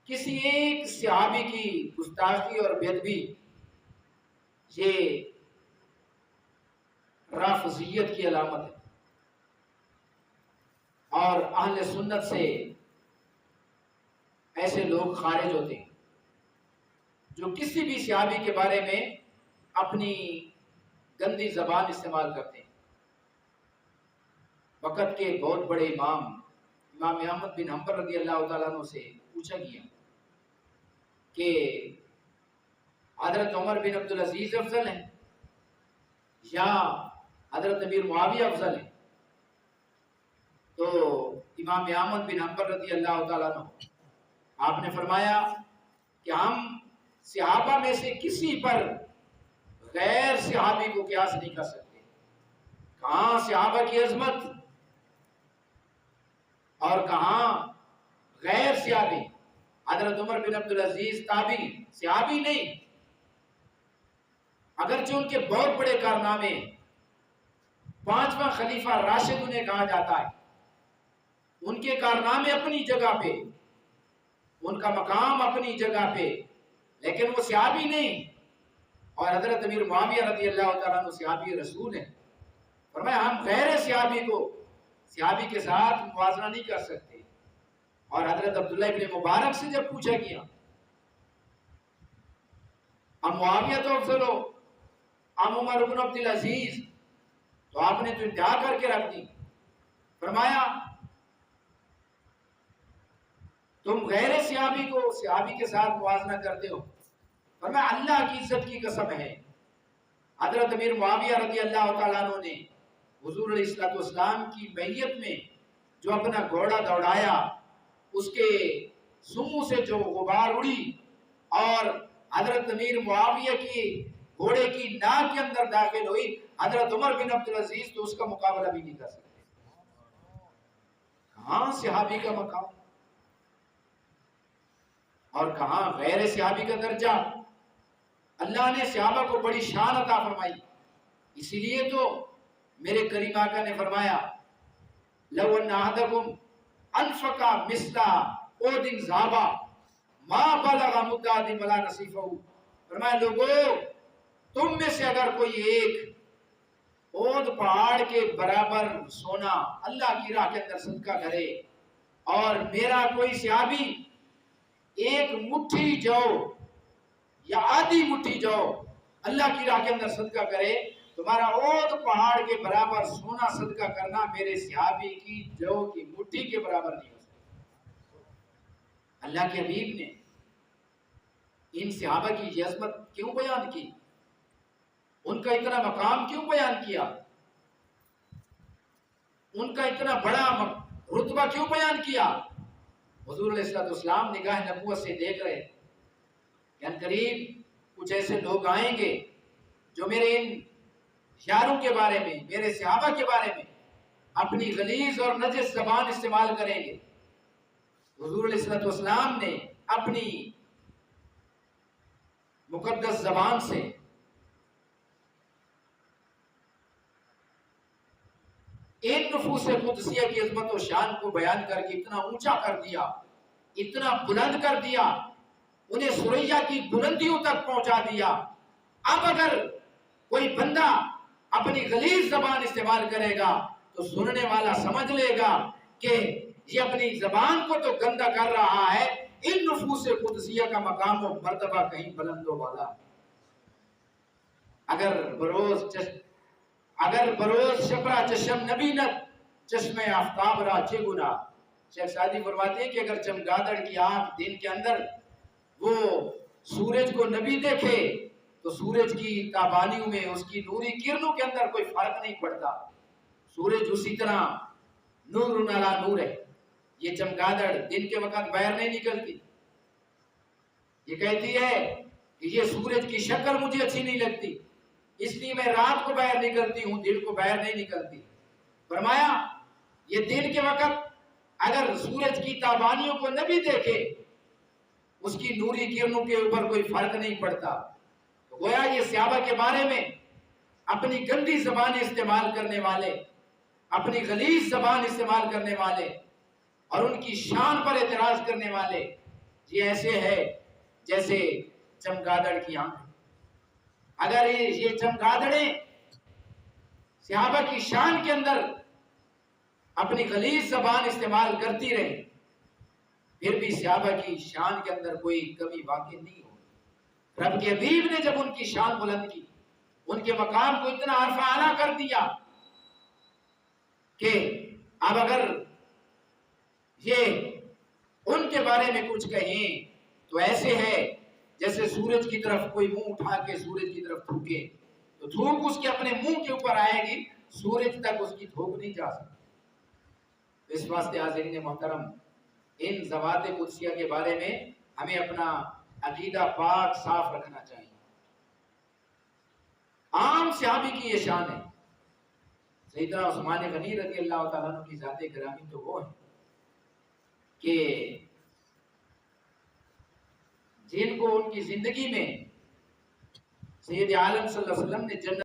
کسی ایک صحابی کی گستاخی اور بے ادبی یہ رافضیت کی علامت ہے، اور اہل سنت سے ایسے لوگ خارج ہوتے ہیں جو کسی بھی صحابی کے بارے میں اپنی گندی زبان استعمال کرتے ہیں۔ وقت کے بہت بڑے امام احمد بن حنبل رضی اللہ تعالیٰ عنہ سے پوچھا گیا کہ حضرت عمر بن عبدالعزیز افضل ہیں یا حضرت امیر معاویہ افضل ہیں؟ تو امام احمد بن حنبل رضی اللہ تعالیٰ عنہ آپ نے فرمایا کہ ہم صحابہ میں سے کسی پر غیر صحابی کو قیاس نہیں کر سکتے۔ کہاں صحابہ کی عظمت اور کہاں غیر صحابی۔ حضرت عمر بن عبدالعزیز تابعی، صحابی نہیں، اگرچہ ان کے بہت بڑے کارنامے، پانچواں خلیفہ راشد انہیں کہا جاتا ہے، ان کے کارنامے اپنی جگہ پہ، ان کا مقام اپنی جگہ پہ، لیکن وہ صحابی نہیں۔ اور حضرت امیر معاویہ رضی اللہ تعالیٰ عنہ صحابی رسول ہیں، فرمایا ہم غیر صحابی کو صحابی کے ساتھ موازنہ نہیں کر سکتے۔ اور حضرت عبداللہ ابن مبارک سے جب پوچھا گیا ام معاویہ تو افضل ہو ام عمر بن عبدالعزیز، تو آپ نے تو انتہا کر کے رکھ دی۔ فرمایا تم غیر صحابی کو صحابی کے ساتھ موازنہ کرتے ہو، فرمایا اللہ کی عزت کی قسم ہے، حضرت امیر معاویہ رضی اللہ تعالیٰ عنہ نے حضور علیہ السلام کی معیت میں جو اپنا گھوڑا دوڑایا، اس کے سموں سے جو غبار اڑی اور حضرت امیر معاویہ کی گھوڑے کی ناک کے اندر داخل ہوئی، حضرت عمر بن عبدالعزیز تو اس کا مقابلہ بھی نہیں کر سکتے۔ کہاں صحابی کا مقام اور کہاں غیر صحابی کا درجہ۔ اللہ نے صحابہ کو بڑی شان عطا فرمائی، اسی لیے تو میرے کریم آقا نے فرمایا لو ان احدکم انفق مثل احد ذهبا ما بلغ مد احدهم ولا نصیفہ۔ فرمایا لوگوں، تم میں سے اگر کوئی ایک احد پہاڑ کے برابر سونا اللہ کی راہ کے اندر صدقہ کرے، اور میرا کوئی صحابی ایک مٹھی جو یا آدھی مٹھی جو اللہ کی راہ کے اندر صدقہ کرے، تمہارا احد پہاڑ کے برابر سونا صدقہ کرنا میرے صحابی کی جو کی مٹھی کے برابر نہیں ہو سکتا۔ اللہ کے حبیب نے ان صحابہ کی یہ عظمت کیوں بیان کی؟ ان کا اتنا مقام کیوں بیان کیا؟ ان کا اتنا بڑا رتبہ کیوں بیان کیا؟ حضور علیہ السلام نگاہ نبوت سے دیکھ رہے کہ ان قریب کچھ ایسے لوگ آئیں گے جو میرے ان یاروں کے بارے میں، میرے صحابہ کے بارے میں اپنی غلیظ اور نجس زبان استعمال کریں گے۔ حضور علیہ السلام نے اپنی مقدس زبان سے ان نفوس قدسیہ کی عظمت و شان کو بیان کر کے اتنا اونچا کر دیا، اتنا بلند کر دیا، انہیں سریا کی بلندیوں تک پہنچا دیا۔ اب اگر کوئی بندہ اپنی غلیظ زبان استعمال کرے گا تو سننے والا سمجھ لے گا کہ یہ اپنی زبان کو تو گندا کر رہا ہے، ان نفوس قدسیہ کا مقام و مرتبہ کہیں بلند و بالا۔ اگر بروز شپرا چشم نبینت چشم آفتاب را چے گنا۔ شیخ سعدی فرماتے ہیں کہ اگر چمگادڑ کی آنکھ دن کے اندر وہ سورج کو نبی دیکھے تو سورج کی تابانیوں میں، اس کی نوری کرنوں کے اندر کوئی فرق نہیں پڑتا، سورج اسی طرح نور علی نور ہے۔ یہ چمگادڑ دن کے وقت باہر نہیں نکلتی، یہ کہتی ہے کہ یہ سورج کی شکل مجھے اچھی نہیں لگتی، اس لیے میں رات کو باہر نکلتی ہوں، دن کو باہر نہیں نکلتی۔ فرمایا یہ دن کے وقت اگر سورج کی تابانیوں کو نبی دیکھے، اس کی نوری کرنوں کے اوپر کوئی فرق نہیں پڑتا۔ تو گویا یہ صحابہ کے بارے میں اپنی گندی زبان استعمال کرنے والے، اپنی غلیظ زبان استعمال کرنے والے اور ان کی شان پر اعتراض کرنے والے یہ ایسے ہے جیسے چمگادڑ کی آنکھ. اگر یہ چمگادڑیں صحابہ کی شان کے اندر اپنی غلیظ زبان استعمال کرتی رہے پھر بھی صحابہ کی شان کے اندر کوئی کمی واقع نہیں ہو. رب کے حبیب نے جب ان کی شان بلند کی، ان کے مقام کو اتنا عرفہ اعلیٰ کر دیا کہ اب اگر یہ ان کے بارے میں کچھ کہیں تو ایسے ہے جیسے سورج کی طرف کوئی منہ اٹھا کے سورج کی طرف تھوکے تو تھوک اس کے اپنے منہ کے اوپر آئے گی، سورج تک اس کی تھوک نہیں جا سکتی. اس واسطے حاضرین محترم، ان ذوات قدسیہ کے بارے میں ہمیں اپنا عقیدہ پاک صاف رکھنا چاہیے. عام صحابی کی یہ شان ہے. سیدنا عثمان غنی رضی اللہ تعالیٰ عنہ کی ذات گرامی تو وہ ہے کہ جن کو ان کی زندگی میں سید عالم صلی اللہ علیہ وسلم نے جنت